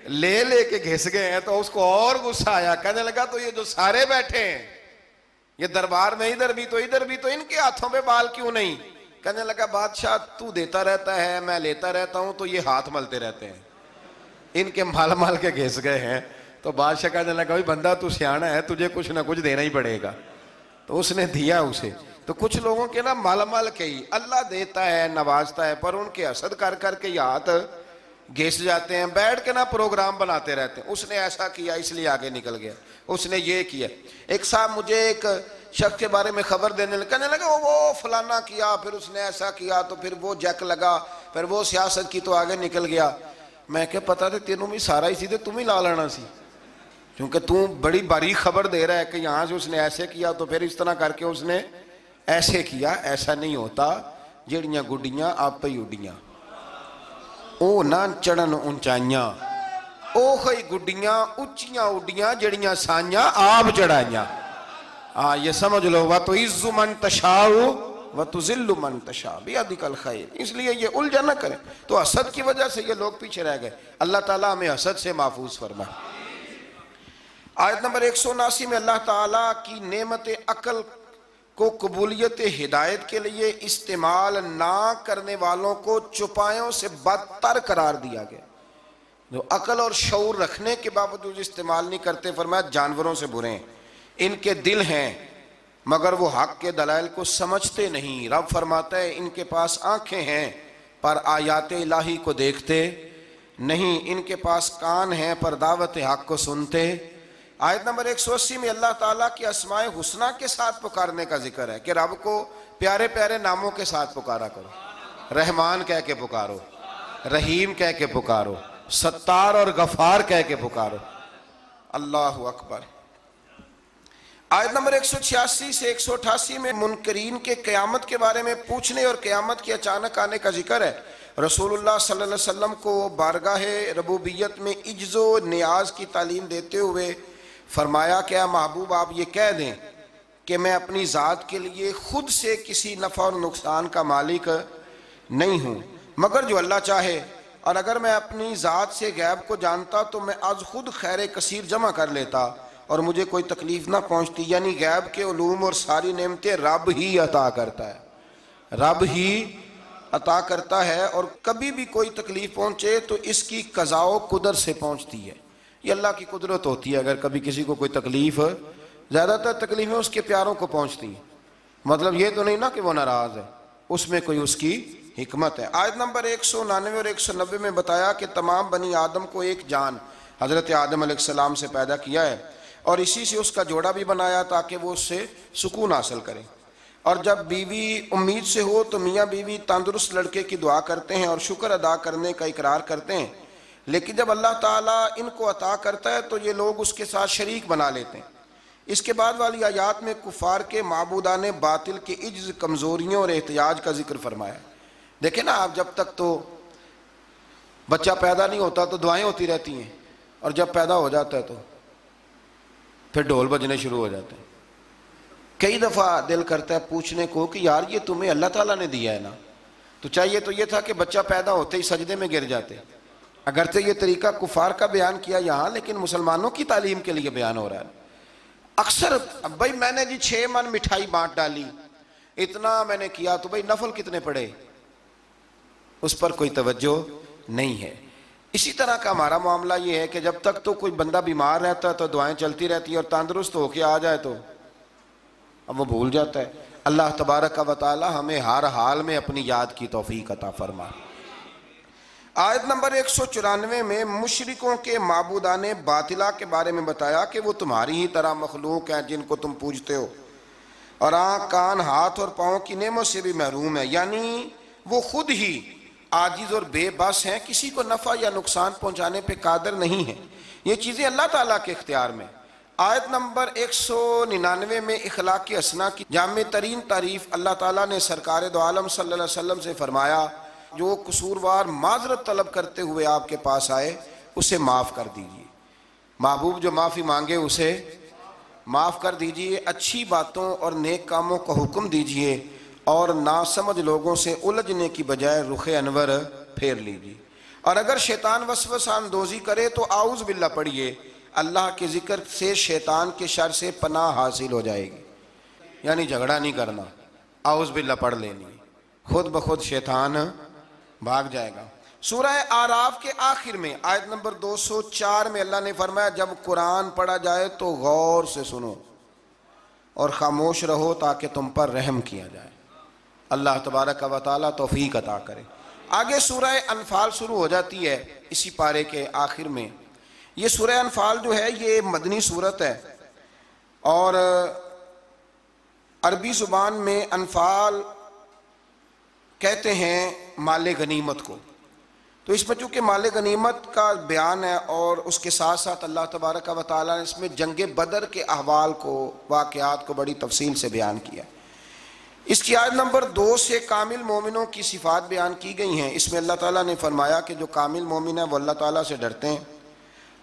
[SPEAKER 1] لے لے کے گھس گئے ہیں۔ تو اس کو اور غصہ آیا، کہنے لگا تو یہ جو سارے بیٹھے ہیں یہ دربار میں ادھر بھی تو ان کے ہاتھوں پہ بال کیوں نہیں؟ کہنے لگا بادشاہ تو دیتا رہتا ہے میں لیتا رہتا ہوں تو یہ ہاتھ ملتے رہتے ہیں، ان کے مال مال کے گھس گئے ہیں۔ تو بادشاہ کہنے لگا بھائی بندہ تو سیانا ہے، تجھے کچھ نہ کچھ دینا ہی پڑے گا۔ تو اس نے دیا اسے۔ تو کچھ لوگوں کے نا مال مال کے ہی اللہ دیتا ہے نوازتا ہے، پر ان کے حسد کر کر کے یہ ہاتھ گھس جاتے ہیں، بیٹھ کے نا پروگرام بناتے رہتے ہیں، اس نے ایسا کیا اس لیے آگے نکل گیا، اس نے یہ کیا۔ ایک صاحب مجھے ایک شخص کے بارے میں خبر دینے لگا، کہنے لگا وہ فلانا کیا، پھر اس نے ایسا کیا، تو پھر وہ جیک لگا، پھر وہ سیاست کی تو آگے نکل گیا۔ میں کہ پتا تھے تینوں میں سارا ہی سی تھے، تم ہی لا لینا سی، کیونکہ تم بڑی باریک خبر دے رہا ہے کہ یہاں سے اس نے ایسے کیا تو پھر اس طرح کر کے اس نے ایسے کیا۔ ایسا نہیں ہوتا، جڑیاں گڈیاں آپ ہی اڈیاں، او نہ چڑھن اونچائیاں، او خی گڈیاں اچیاں اڈیاں جڑیاں سائیاں آپ چڑھائیاں۔ یہ سمجھ لو وَتُعِزُّ مَن تَشَاءُ وَتُذِلُّ مَن تَشَاءُ بِيَدِكَ الْخَيْرُ، اس لیے یہ الجھن نہ کریں۔ تو حسد کی وجہ سے یہ لوگ پیچھے رہ گئے، اللہ تعالیٰ ہمیں حسد سے محفوظ فرمائے۔ آیت نمبر 179 میں اللہ تعالیٰ کی نعمت عقل کو قبولیت ہدایت کے لیے استعمال نہ کرنے والوں کو چوپایوں سے بدتر قرار دیا گیا۔ جو عقل اور شعور رکھنے کے باوجود استعمال نہیں کرتے، فرمایا جانوروں سے برے ہیں، ان کے دل ہیں مگر وہ حق کے دلائل کو سمجھتے نہیں۔ رب فرماتا ہے ان کے پاس آنکھیں ہیں پر آیات الہی کو دیکھتے نہیں، ان کے پاس کان ہیں پر دعوت حق کو سنتے۔ آیت نمبر 180 میں اللہ تعالیٰ کی اسماء حسنہ کے ساتھ پکارنے کا ذکر ہے کہ رب کو پیارے پیارے ناموں کے ساتھ پکارا کرو، رحمان کہہ کے پکارو، رحیم کہہ کے پکارو، ستار اور غفار کہہ کے پکارو۔ اللہ اکبر۔ آیت نمبر 186 سے 188 میں منکرین کے قیامت کے بارے میں پوچھنے اور قیامت کے اچانک آنے کا ذکر ہے۔ رسول اللہ صلی اللہ علیہ وسلم کو بارگاہ ربوبیت میں عجز و نیاز کی تعلیم دیتے ہوئے فرمایا کہ اے محبوب آپ یہ کہہ دیں کہ میں اپنی ذات کے لیے خود سے کسی نفع اور نقصان کا مالک نہیں ہوں مگر جو اللہ چاہے، اور اگر میں اپنی ذات سے غیب کو جانتا تو میں از خود خیر کثیر جمع کر لیتا اور مجھے کوئی تکلیف نہ پہنچتی۔ یعنی غیب کے علوم اور ساری نعمتیں رب ہی عطا کرتا ہے، رب ہی عطا کرتا ہے، اور کبھی بھی کوئی تکلیف پہنچے تو اس کی قضاء و قدر سے پہنچتی ہے، یہ اللہ کی قدرت ہوتی ہے۔ اگر کبھی کسی کو کوئی تکلیف، زیادہ تر تکلیفیں اس کے پیاروں کو پہنچتی ہیں، مطلب یہ تو نہیں نا کہ وہ ناراض ہے، اس میں کوئی اس کی حکمت ہے۔ آیت نمبر 199 اور 190 میں بتایا کہ تمام بنی آدم کو ایک جان حضرت آدم علیہ السلام سے پیدا کیا ہے اور اسی سے اس کا جوڑا بھی بنایا تاکہ وہ اس سے سکون حاصل کریں، اور جب بیوی امید سے ہو تو میاں بیوی تندرست لڑکے کی دعا کرتے ہیں اور شکر ادا کرنے کا اقرار کرتے ہیں، لیکن جب اللہ تعالیٰ ان کو عطا کرتا ہے تو یہ لوگ اس کے ساتھ شریک بنا لیتے ہیں۔ اس کے بعد والی آیات میں کفار کے معبودان باطل کے عجز، کمزوریوں اور احتیاج کا ذکر فرمایا۔ دیکھیں نا آپ، جب تک تو بچہ پیدا نہیں ہوتا تو دعائیں ہوتی رہتی ہیں، اور جب پیدا ہو جاتا ہے تو پھر ڈھول بجنے شروع ہو جاتے ہیں۔ کئی دفعہ دل کرتا ہے پوچھنے کو کہ یار یہ تمہیں اللہ تعالیٰ نے دیا ہے نا، تو چاہیے تو یہ تھا کہ بچہ پیدا ہوتے ہی سجدے میں گر جاتے۔ اگرچہ یہ طریقہ کفار کا بیان کیا یہاں، لیکن مسلمانوں کی تعلیم کے لیے بیان ہو رہا ہے۔ اکثر بھائی میں نے 6 من مٹھائی بانٹ ڈالی، اتنا میں نے کیا، تو بھائی نفل کتنے پڑے، اس پر کوئی توجہ نہیں ہے۔ اسی طرح کا ہمارا معاملہ یہ ہے کہ جب تک تو کوئی بندہ بیمار رہتا ہے تو دعائیں چلتی رہتی ہیں، اور تندرست ہو کے آ جائے تو اب وہ بھول جاتا ہے۔ اللہ تبارک و تعالی ہمیں ہر حال میں اپنی یاد کی توفیق عطا فرمائے۔ آیت نمبر 194 میں مشرکوں کے معبودان باطلہ کے بارے میں بتایا کہ وہ تمہاری ہی طرح مخلوق ہیں جن کو تم پوجتے ہو، اور آنکھ، کان، ہاتھ اور پاؤں کی نعمت سے بھی محروم ہے، یعنی وہ خود ہی عاجز اور بے بس ہیں، کسی کو نفع یا نقصان پہنچانے پہ قادر نہیں ہیں، یہ چیزیں اللہ تعالیٰ کے اختیار میں۔ آیت نمبر 199 میں اخلاق حسنہ کی جامع ترین تعریف اللہ تعالیٰ نے سرکار دو عالم صلی اللہ علیہ وسلم سے فرمایا، جو قصوروار معذرت طلب کرتے ہوئے آپ کے پاس آئے اسے معاف کر دیجئے۔ محبوب جو معافی مانگے اسے معاف کر دیجئے، اچھی باتوں اور نیک کاموں کا حکم دیجئے، اور ناسمجھ لوگوں سے الجھنے کی بجائے رخ انور پھیر لیجئے، اور اگر شیطان وسوسہ اندوزی کرے تو اعوذ باللہ پڑھیے، اللہ کے ذکر سے شیطان کے شر سے پناہ حاصل ہو جائے گی۔ یعنی جھگڑا نہیں کرنا، اعوذ باللہ پڑھ لینی، خود بخود شیطان بھاگ جائے گا۔ سورہ اعراف کے آخر میں آیت نمبر 204 میں اللہ نے فرمایا، جب قرآن پڑھا جائے تو غور سے سنو اور خاموش رہو تاکہ تم پر رحم کیا جائے۔ اللہ تبارک و تعالیٰ توفیق عطا کرے۔ آگے سورہ انفال شروع ہو جاتی ہے اسی پارے کے آخر میں۔ یہ سورہ انفال جو ہے یہ مدنی سورت ہے، اور عربی زبان میں انفال کہتے ہیں مال غنیمت کو۔ تو اس میں چونکہ مال غنیمت کا بیان ہے، اور اس کے ساتھ ساتھ اللہ تبارک و تعالیٰ نے اس میں جنگ بدر کے احوال کو، واقعات کو بڑی تفصیل سے بیان کیا۔ اس کی آیت نمبر 2 سے کامل مومنوں کی صفات بیان کی گئی ہیں۔ اس میں اللہ تعالیٰ نے فرمایا کہ جو کامل مومن ہیں وہ اللہ تعالیٰ سے ڈرتے ہیں،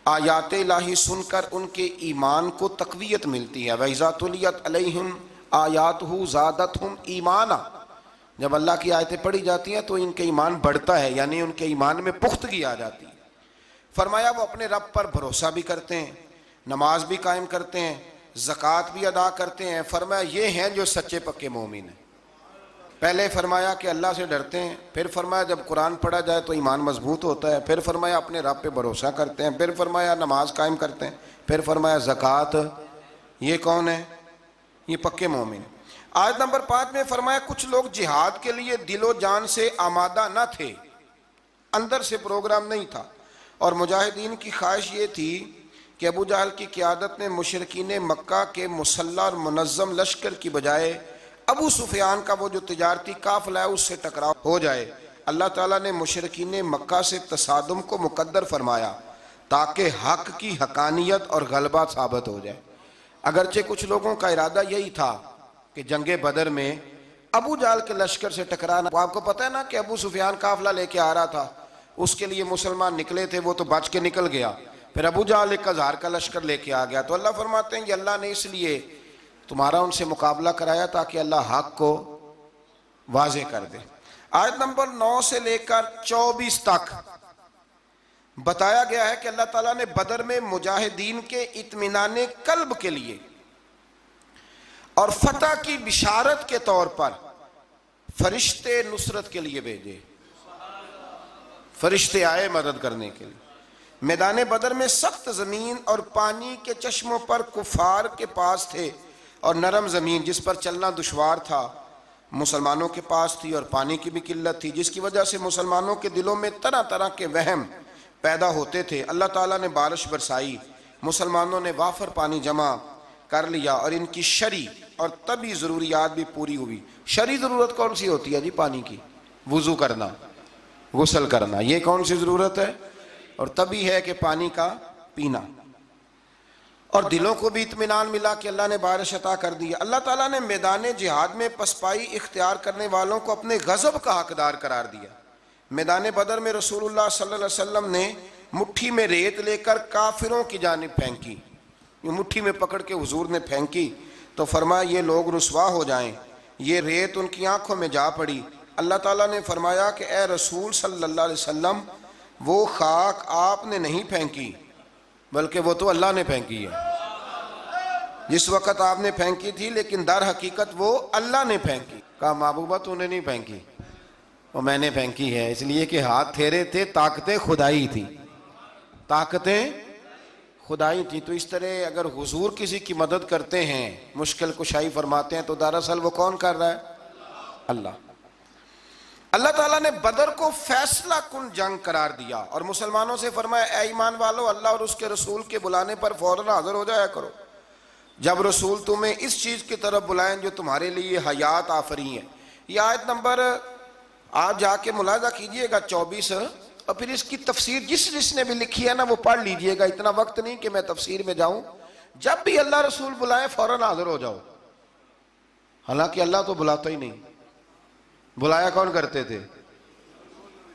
[SPEAKER 1] آیات الہی سن کر ان کے ایمان کو تقویت ملتی ہے۔ وَإِذَا تُلِيَتْ عَلَيْهِمْ آیاتُهُ زَادَتْهُمْ ایمانا، جب اللہ کی آیتیں پڑھی جاتی ہیں تو ان کے ایمان بڑھتا ہے، یعنی ان کے ایمان میں پختگی آ جاتی ہے۔ فرمایا وہ اپنے رب پر بھروسہ بھی کرتے ہیں، نماز بھی قائم کرتے ہیں، زکوٰۃ بھی ادا کرتے ہیں۔ فرمایا یہ ہیں جو سچے پکے مومن ہیں۔ پہلے فرمایا کہ اللہ سے ڈرتے ہیں، پھر فرمایا جب قرآن پڑھا جائے تو ایمان مضبوط ہوتا ہے، پھر فرمایا اپنے رب پہ بھروسہ کرتے ہیں، پھر فرمایا نماز قائم کرتے ہیں، پھر فرمایا زکوٰۃ۔ یہ کون ہے؟ یہ پکے مومن۔ آیت نمبر 5 میں فرمایا کچھ لوگ جہاد کے لیے دل و جان سے آمادہ نہ تھے، اندر سے پروگرام نہیں تھا، اور مجاہدین کی خواہش یہ تھی کہ ابو جہل کی قیادت میں مشرکین مکہ کے مسلح اور منظم لشکر کی بجائے ابو سفیان کا وہ جو تجارتی قافلہ ہے اس سے ٹکراؤ ہو جائے۔ اللہ تعالیٰ نے مشرکین مکہ سے تصادم کو مقدر فرمایا تاکہ حق کی حقانیت اور غلبہ ثابت ہو جائے۔ اگرچہ کچھ لوگوں کا ارادہ یہی تھا کہ جنگ بدر میں ابو جہل کے لشکر سے ٹکرانا، آپ کو پتہ ہے نا کہ ابو سفیان قافلہ لے کے آ رہا تھا، اس کے لیے مسلمان نکلے تھے، وہ تو بچ کے نکل گیا، پھر ابو جہل 1000 کا لشکر لے کے آ گیا۔ تو اللہ فرماتے ہیں کہ اللہ نے اس لیے تمہارا ان سے مقابلہ کرایا تاکہ اللہ حق کو واضح کر دے۔ آیت نمبر 9 سے لے کر 24 تک بتایا گیا ہے کہ اللہ تعالیٰ نے بدر میں مجاہدین کے اطمینان قلب کے لیے اور فتح کی بشارت کے طور پر فرشتے نصرت کے لیے بھیجے۔ فرشتے آئے مدد کرنے کے لیے۔ میدان بدر میں سخت زمین اور پانی کے چشموں پر کفار کے پاس تھے، اور نرم زمین جس پر چلنا دشوار تھا مسلمانوں کے پاس تھی، اور پانی کی بھی قلت تھی، جس کی وجہ سے مسلمانوں کے دلوں میں طرح طرح کے وہم پیدا ہوتے تھے۔ اللہ تعالیٰ نے بارش برسائی، مسلمانوں نے وافر پانی جمع کر لیا، اور ان کی شرعی اور طبی ضروریات بھی پوری ہوئی۔ شرعی ضرورت کون سی ہوتی ہے جی؟ پانی کی، وضو کرنا، غسل کرنا، یہ کون سی ضرورت ہے؟ اور طبی ہے کہ پانی کا پینا۔ اور دلوں کو بھی اطمینان ملا کہ اللہ نے بارش عطا کر دی۔ اللہ تعالیٰ نے میدان جہاد میں پسپائی اختیار کرنے والوں کو اپنے غضب کا حقدار قرار دیا۔ میدان بدر میں رسول اللہ صلی اللہ علیہ وسلم نے مٹھی میں ریت لے کر کافروں کی جانب پھینکی، یہ مٹھی میں پکڑ کے حضور نے پھینکی تو فرمایا یہ لوگ رسوا ہو جائیں، یہ ریت ان کی آنکھوں میں جا پڑی۔ اللہ تعالیٰ نے فرمایا کہ اے رسول صلی اللہ علیہ وسلم، وہ خاک آپ نے نہیں پھینکی بلکہ وہ تو اللہ نے پھینکی ہے۔ جس وقت آپ نے پھینکی تھی لیکن در حقیقت وہ اللہ نے پھینکی۔ کہا محبوبہ تو نے نہیں پھینکی، وہ میں نے پھینکی ہے، اس لیے کہ ہاتھ تھیرے تھے، طاقتیں خدائی تھی، طاقتیں خدائی تھی۔ تو اس طرح اگر حضور کسی کی مدد کرتے ہیں، مشکل کشائی فرماتے ہیں، تو دراصل وہ کون کر رہا ہے؟ اللہ۔ اللہ تعالیٰ نے بدر کو فیصلہ کن جنگ قرار دیا اور مسلمانوں سے فرمایا اے ایمان والو، اللہ اور اس کے رسول کے بلانے پر فوراً حاضر ہو جایا کرو جب رسول تمہیں اس چیز کی طرف بلائیں جو تمہارے لیے حیات آفری ہے۔ یہ آیت نمبر آپ جا کے ملاحظہ کیجئے گا 24، اور پھر اس کی تفسیر جس نے بھی لکھی ہے نا وہ پڑھ لیجئے گا، اتنا وقت نہیں کہ میں تفسیر میں جاؤں۔ جب بھی اللہ رسول بلائیں فوراً حاضر ہو جاؤ۔ حالانکہ اللہ تو بلاتا ہی نہیں، بلایا کون کرتے تھے؟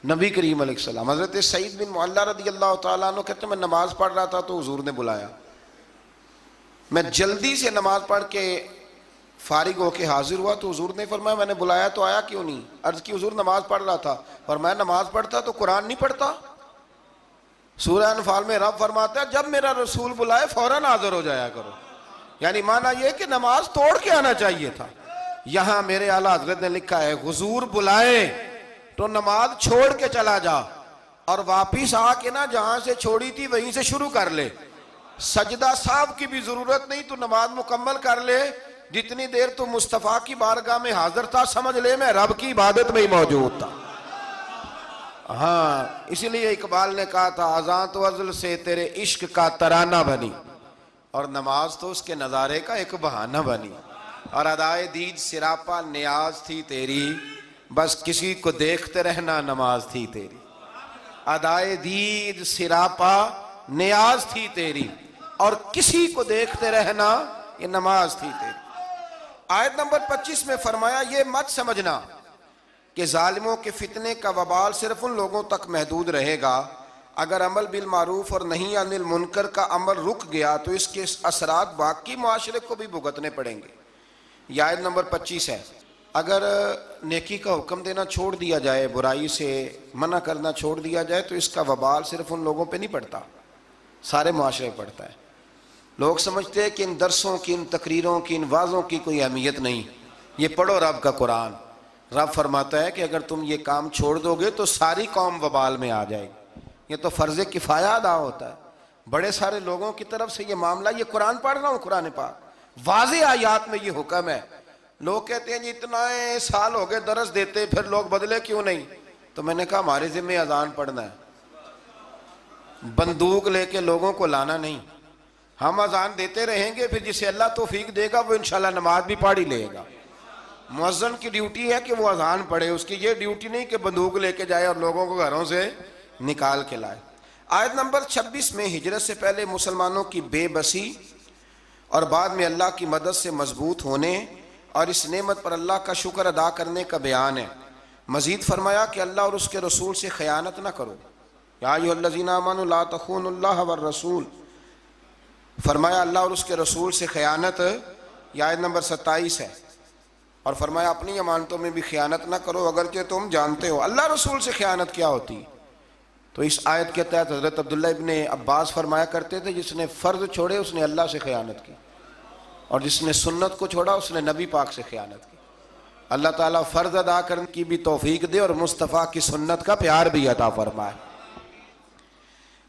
[SPEAKER 1] نبی کریم علیہ السلام۔ حضرت سعید بن معلہ رضی اللہ تعالیٰ عنہ کہتے ہیں میں نماز پڑھ رہا تھا تو حضور نے بلایا، میں جلدی سے نماز پڑھ کے فارغ ہو کے حاضر ہوا تو حضور نے فرمایا میں نے بلایا تو آیا کیوں نہیں؟ عرض کی حضور نماز پڑھ رہا تھا، اور میں نماز پڑھتا تو قرآن نہیں پڑھتا؟ سورہ انفال میں رب فرماتا ہے جب میرا رسول بلائے فوراً حاضر ہو جایا کرو، یعنی معنی یہ کہ نماز توڑ کے آنا چاہیے تھا۔ یہاں میرے اعلیٰ حضرت نے لکھا ہے حضور بلائے تو نماز چھوڑ کے چلا جا، اور واپس آ کے نا جہاں سے چھوڑی تھی وہیں سے شروع کر لے، سجدہ صاحب کی بھی ضرورت نہیں، تو نماز مکمل کر لے۔ جتنی دیر تو مصطفیٰ کی بارگاہ میں حاضر تھا سمجھ لے میں رب کی عبادت میں ہی موجود تھا۔ ہاں اسی لیے اقبال نے کہا تھا اذان تو ازل سے تیرے عشق کا ترانہ بنی، اور نماز تو اس کے نظارے کا ایک بہانہ بنی، اور ادائے دید سراپا نیاز تھی تیری، بس کسی کو دیکھتے رہنا نماز تھی تیری۔ ادائے دید سراپا نیاز تھی تیری، اور کسی کو دیکھتے رہنا یہ نماز تھی تیری۔ آیت نمبر 25 میں فرمایا یہ مت سمجھنا کہ ظالموں کے فتنے کا وبال صرف ان لوگوں تک محدود رہے گا اگر عمل بالمعروف اور نہیں عن المنکر کا عمل رک گیا تو اس کے اثرات باقی معاشرے کو بھی بھگتنے پڑیں گے۔ یہ آیت نمبر 25 ہے۔ اگر نیکی کا حکم دینا چھوڑ دیا جائے، برائی سے منع کرنا چھوڑ دیا جائے، تو اس کا وبال صرف ان لوگوں پہ نہیں پڑتا، سارے معاشرے پہ پڑتا ہے۔ لوگ سمجھتے ہیں کہ ان درسوں کی، ان تقریروں کی، ان وعظوں کی کوئی اہمیت نہیں، یہ پڑھو رب کا قرآن۔ رب فرماتا ہے کہ اگر تم یہ کام چھوڑ دو گے تو ساری قوم وبال میں آ جائے گی۔ یہ تو فرض کفایہ ادا ہوتا ہے، بڑے سارے لوگوں کی طرف سے یہ معاملہ، یہ قرآن پڑھ رہا ہوں، قرآن پاک واضح آیات میں یہ حکم ہے۔ لوگ کہتے ہیں جی اتنا سال ہو گئے درس دیتے، پھر لوگ بدلے کیوں نہیں؟ تو میں نے کہا ہمارے ذمہ اذان پڑھنا ہے، بندوق لے کے لوگوں کو لانا نہیں۔ ہم اذان دیتے رہیں گے، پھر جسے اللہ توفیق دے گا وہ انشاءاللہ نماز بھی پڑھ ہی لے گا۔ مؤذن کی ڈیوٹی ہے کہ وہ اذان پڑھے، اس کی یہ ڈیوٹی نہیں کہ بندوق لے کے جائے اور لوگوں کو گھروں سے نکال کے لائے۔ آیت نمبر 26 میں ہجرت سے پہلے مسلمانوں کی بے بسی اور بعد میں اللہ کی مدد سے مضبوط ہونے اور اس نعمت پر اللہ کا شکر ادا کرنے کا بیان ہے۔ مزید فرمایا کہ اللہ اور اس کے رسول سے خیانت نہ کرو، یا ایھا الذین آمنوا لا تخونوا اللہ والرسول، فرمایا اللہ اور اس کے رسول سے خیانت، یہ آیت نمبر 27 ہے۔ اور فرمایا اپنی امانتوں میں بھی خیانت نہ کرو اگرچہ تم جانتے ہو۔ اللہ رسول سے خیانت کیا ہوتی ہے؟ تو اس آیت کے تحت حضرت عبداللہ ابن عباس فرمایا کرتے تھے جس نے فرض چھوڑے اس نے اللہ سے خیانت کی، اور جس نے سنت کو چھوڑا اس نے نبی پاک سے خیانت کی۔ اللہ تعالیٰ فرض ادا کرنے کی بھی توفیق دے اور مصطفیٰ کی سنت کا پیار بھی عطا فرمائے۔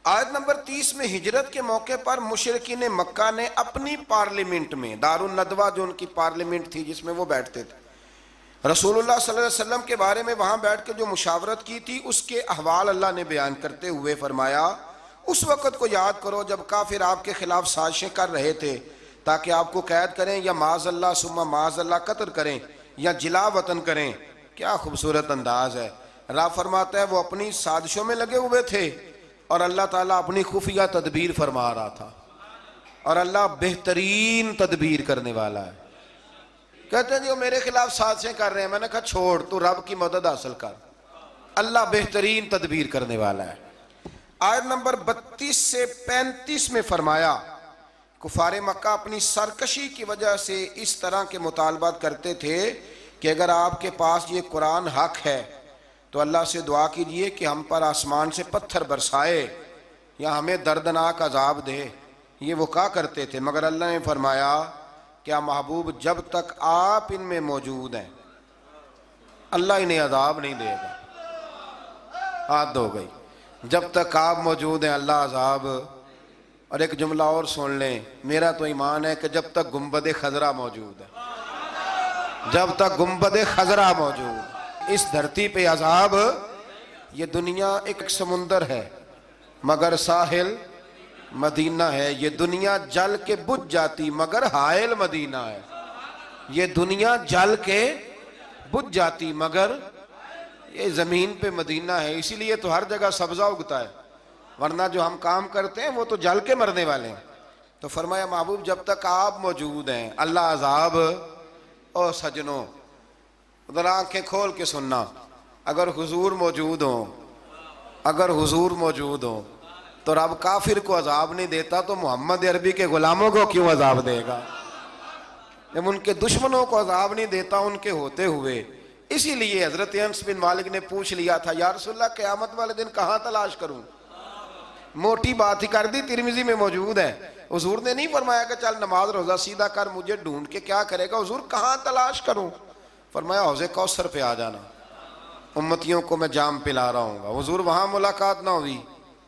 [SPEAKER 1] آیت نمبر 30 میں ہجرت کے موقع پر مشرکین مکہ نے اپنی پارلیمنٹ میں، دار الندوہ جو ان کی پارلیمنٹ تھی جس میں وہ بیٹھتے تھے، رسول اللہ صلی اللہ علیہ وسلم کے بارے میں وہاں بیٹھ کے جو مشاورت کی تھی اس کے احوال اللہ نے بیان کرتے ہوئے فرمایا اس وقت کو یاد کرو جب کافر آپ کے خلاف سازشیں کر رہے تھے تاکہ آپ کو قید کریں یا معاذ اللہ ثم معاذ اللہ قتل کریں یا جلا وطن کریں۔ کیا خوبصورت انداز ہے۔ رب فرماتا ہے وہ اپنی سازشوں میں لگے ہوئے تھے اور اللہ تعالیٰ اپنی خفیہ تدبیر فرما رہا تھا، اور اللہ بہترین تدبیر کرنے والا ہے۔ کہتے ہیں جی وہ میرے خلاف سازشیں کر رہے ہیں، میں نے کہا چھوڑ، تو رب کی مدد حاصل کر، اللہ بہترین تدبیر کرنے والا ہے۔ آیت نمبر 32 سے 35 میں فرمایا کفار مکہ اپنی سرکشی کی وجہ سے اس طرح کے مطالبات کرتے تھے کہ اگر آپ کے پاس یہ قرآن حق ہے تو اللہ سے دعا کیجئے کہ ہم پر آسمان سے پتھر برسائے یا ہمیں دردناک عذاب دے۔ یہ وہ کہا کرتے تھے، مگر اللہ نے فرمایا کیا محبوب جب تک آپ ان میں موجود ہیں اللہ انہیں عذاب نہیں دے گا۔ حد ہو گئی، جب تک آپ موجود ہیں اللہ عذاب۔ اور ایک جملہ اور سن لیں، میرا تو ایمان ہے کہ جب تک گنبد خضرا موجود ہے، جب تک گنبد خضرا موجود، اس دھرتی پہ عذاب۔ یہ دنیا ایک سمندر ہے مگر ساحل مدینہ ہے، یہ دنیا جل کے بجھ جاتی مگر حائل مدینہ ہے، یہ دنیا جل کے بجھ جاتی مگر یہ زمین پہ مدینہ ہے۔ اسی لیے تو ہر جگہ سبزہ اگتا ہے، ورنہ جو ہم کام کرتے ہیں وہ تو جل کے مرنے والے ہیں۔ تو فرمایا محبوب جب تک آپ موجود ہیں اللہ عذاب۔ او سجنوں ادھر آنکھیں کھول کے سننا، اگر حضور موجود ہوں، اگر حضور موجود ہوں تو رب کافر کو عذاب نہیں دیتا تو محمد عربی کے غلاموں کو کیوں عذاب دے گا؟ جب ان کے دشمنوں کو عذاب نہیں دیتا ان کے ہوتے ہوئے۔ اسی لیے حضرت انس بن مالک نے پوچھ لیا تھا یا رسول اللہ قیامت والے دن کہاں تلاش کروں؟ موٹی بات ہی کر دی، ترمذی میں موجود ہے۔ حضور نے نہیں فرمایا کہ چل نماز روزہ سیدھا کر، مجھے ڈھونڈ کے کیا کرے گا؟ حضور کہاں تلاش کروں؟ فرمایا حوض کوثر پہ آ جانا، امتیوں کو میں جام پلا رہا ہوں گا۔ حضور وہاں ملاقات نہ ہوئی،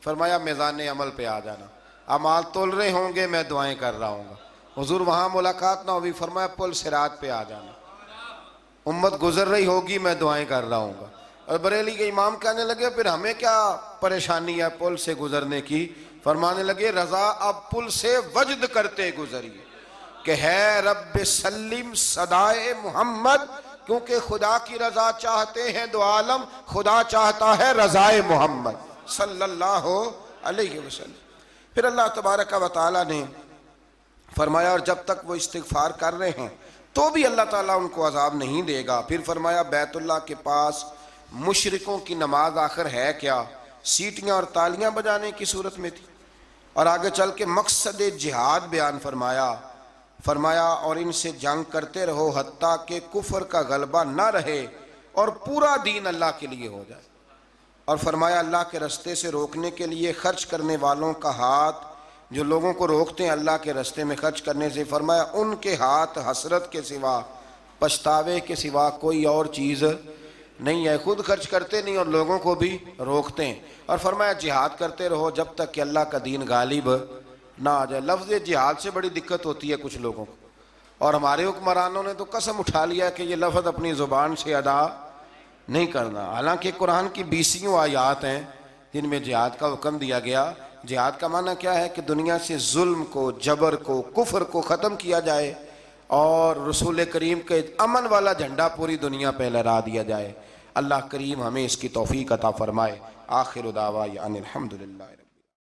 [SPEAKER 1] فرمایا میزان عمل پہ آ جانا، اعمال تول رہے ہوں گے میں دعائیں کر رہا ہوں گا۔ حضور وہاں ملاقات نہ ہوئی، فرمایا پل صراط پہ آ جانا، امت گزر رہی ہوگی میں دعائیں کر رہا ہوں گا۔ اور بریلی کے امام کہنے لگے پھر ہمیں کیا پریشانی ہے پل سے گزرنے کی؟ فرمانے لگے رضا اب پل سے وجد کرتے گزریے کہ ہے رب سلم صدائے محمد، کیونکہ خدا کی رضا چاہتے ہیں دو عالم، خدا چاہتا ہے رضائے محمد صلی اللہ علیہ وسلم۔ پھر اللہ تبارک و تعالیٰ نے فرمایا اور جب تک وہ استغفار کر رہے ہیں تو بھی اللہ تعالیٰ ان کو عذاب نہیں دے گا۔ پھر فرمایا بیت اللہ کے پاس مشرکوں کی نماز آخر ہے کیا؟ سیٹیاں اور تالیاں بجانے کی صورت میں تھی۔ اور آگے چل کے مقصد جہاد بیان فرمایا اور ان سے جنگ کرتے رہو حتیٰ کہ کفر کا غلبہ نہ رہے اور پورا دین اللہ کے لیے ہو جائے۔ اور فرمایا اللہ کے رستے سے روکنے کے لیے خرچ کرنے والوں کا ہاتھ، جو لوگوں کو روکتے ہیں اللہ کے رستے میں خرچ کرنے سے، فرمایا ان کے ہاتھ حسرت کے سوا، پچھتاوے کے سوا کوئی اور چیز نہیں ہے، خود خرچ کرتے نہیں اور لوگوں کو بھی روکتے ہیں۔ اور فرمایا جہاد کرتے رہو جب تک کہ اللہ کا دین غالب نہ آ جائے۔ لفظ جہاد سے بڑی دقت ہوتی ہے کچھ لوگوں کو، اور ہمارے حکمرانوں نے تو قسم اٹھا لیا کہ یہ لفظ اپنی زبان سے ادا نہیں کرنا، حالانکہ قرآن کی 20 آیات ہیں جن میں جہاد کا حکم دیا گیا۔ جہاد کا معنی کیا ہے کہ دنیا سے ظلم کو، جبر کو، کفر کو ختم کیا جائے اور رسول کریم کے امن والا جھنڈا پوری دنیا پہ لہرا دیا جائے۔ اللہ کریم ہمیں اس کی توفیق عطا فرمائے۔ آخر دعوانا الحمدللہ۔